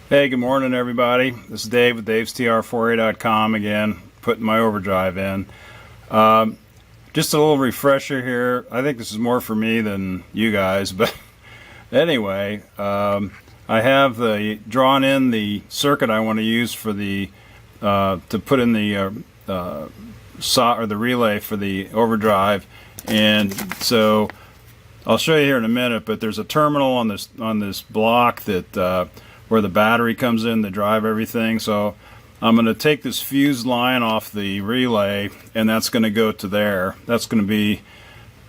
Hey, good morning, everybody. This is Dave with davestr4a.com again, putting my overdrive in. Just a little refresher here. I think this is more for me than you guys, but anyway, I have drawn in the circuit I want to use for the to put in the the relay for the overdrive, and so I'll show you here in a minute. But there's a terminal on this block that where the battery comes in to drive everything. So I'm going to take this fuse line off the relay, and that's going to go to there. That's going to be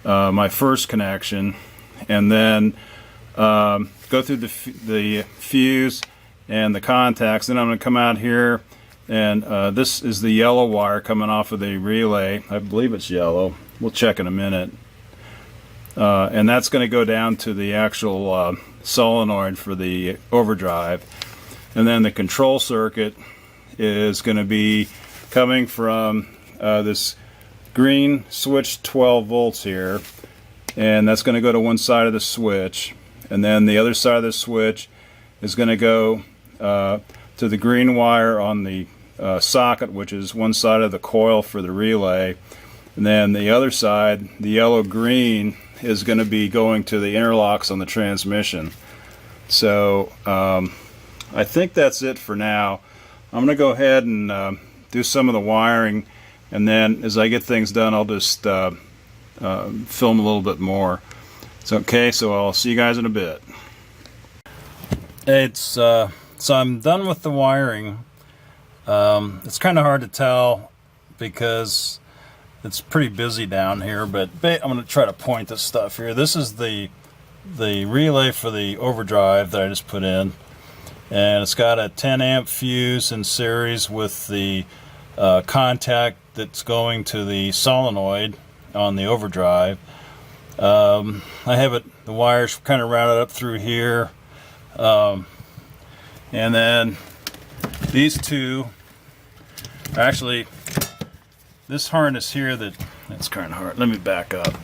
my first connection, and then go through the fuse and the contacts. Then I'm going to come out here, and this is the yellow wire coming off of the relay. I believe it's yellow. We'll check in a minute. And that's going to go down to the actual solenoid for the overdrive, and then the control circuit is going to be coming from this green switch 12 volts here, and that's going to go to one side of the switch, and then the other side of the switch is going to go to the green wire on the socket, which is one side of the coil for the relay, and then the other side, the yellow green, is going to be going to the interlocks on the transmission. So I think that's it for now. I'm going to go ahead and do some of the wiring, and then as I get things done, I'll just film a little bit more. It's okay, so I'll see you guys in a bit. So I'm done with the wiring. It's kind of hard to tell because it's pretty busy down here, but I'm going to try to point this stuff here. This is the relay for the overdrive that I just put in, and it's got a 10 amp fuse in series with the contact that's going to the solenoid on the overdrive. I have the wires kind of routed up through here, and then these two actually, this harness here, that's kind of hard. Let me back up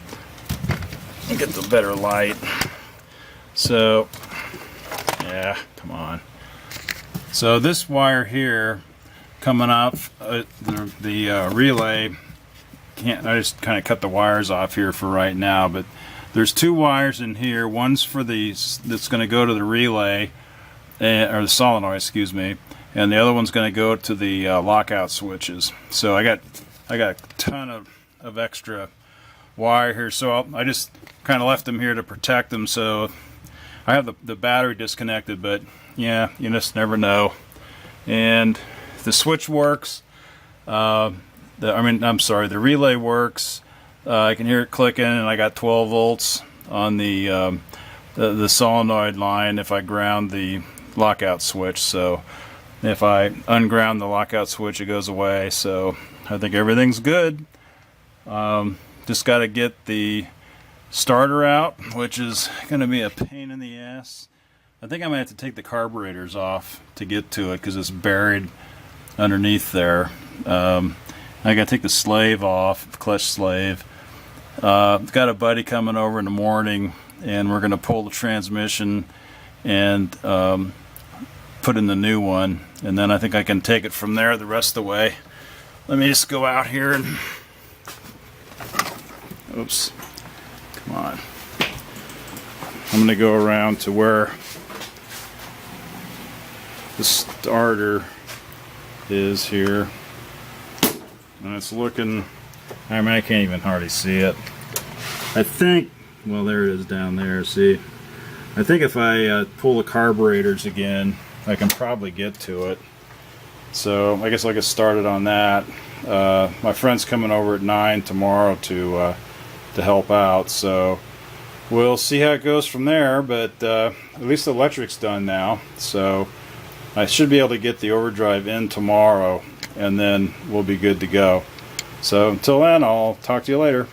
and get the better light. So, yeah, come on. So this wire here coming off the relay, I just kind of cut the wires off here for right now, but there's two wires in here. One's for that's going to go to the relay, or the solenoid, excuse me, and the other one's going to go to the lockout switches. So I got a ton of extra wire here, so I just kind of left them here to protect them. So I have the battery disconnected, but yeah, you just never know. And the switch works. The relay works. I can hear it clicking, and I got 12 volts on the solenoid line if I ground the lockout switch. So if I unground the lockout switch, it goes away. So I think everything's good. Just got to get the starter out, which is going to be a pain in the ass. I think I might have to take the carburetors off to get to it because it's buried underneath there. I got to take the slave off, the clutch slave. Got a buddy coming over in the morning, and we're going to pull the transmission and put in the new one, and then I think I can take it from there the rest of the way. Let me just go out here and, oops, come on. I'm going to go around to where the starter is here. And it's looking, I mean, I can't even hardly see it. I think, well, there it is down there, see. I think if I pull the carburetors again, I can probably get to it. So I guess I'll get started on that. My friend's coming over at 9 tomorrow to help out, so we'll see how it goes from there. But at least the electric's done now, so I should be able to get the overdrive in tomorrow, and then we'll be good to go. So until then, I'll talk to you later.